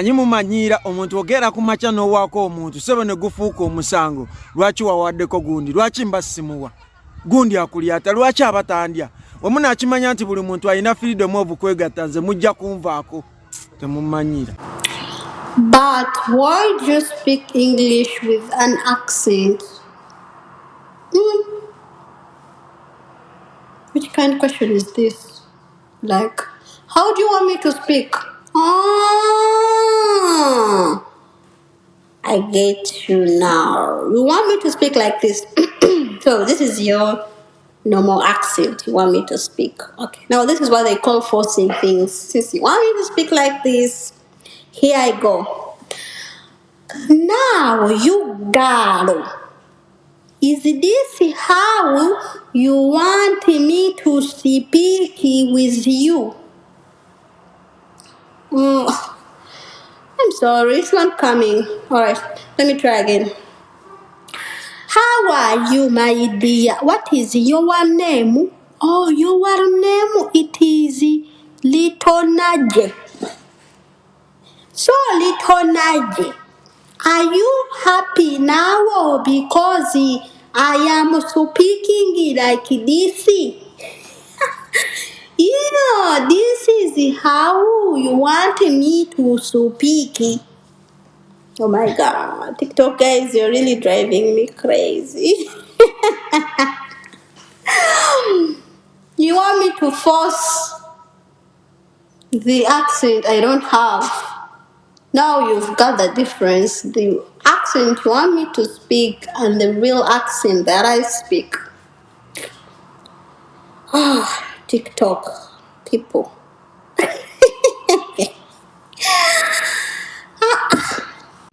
Mumanyira omuntu ogera ku macha no wako omuntu sebe ne gufuuka omusango lwaki wawaddeko gundi lwaki mbasimuwa gundi akulyata lwaki abatandya omuna akimanya nti buli muntu alina freedom of kwegatta nze mujja kunvaako temumanyira. But why do you speak English with an accent? Which kind of question is this? Like, how do you want me to speak? I get you now. You want me to speak like this? So this is your normal accent you want me to speak. Okay. Now this is what they call forcing things. Since you want me to speak like this, here I go. Now you girl, is this how you want me to speak with you? I'm sorry, it's not coming. Alright, let me try again. How are you, my dear? What is your name? Oh, your name, it is Little Naje. So, Little Naje, are you happy now because I am speaking like this? This is how you want me to speak. Oh my God, TikTok guys, you're really driving me crazy. You want me to force the accent I don't have. Now you've got the difference. The accent you want me to speak and the real accent that I speak. TikTok people.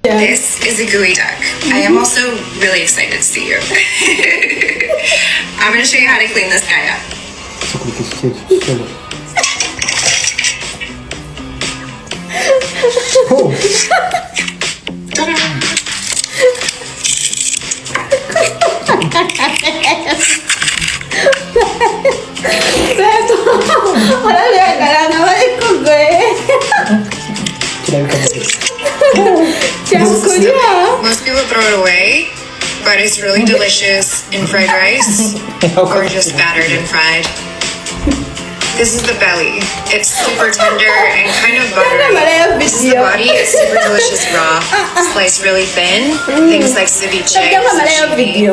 This is a gooey duck. I am also really excited to see you. I'm going to show you how to clean this guy up. Most people throw it away, but it's really delicious in fried rice or just battered and fried. This is the belly. It's super tender and kind of buttery. This is the body. It's super delicious raw, sliced really thin. Things like ceviche, sashimi.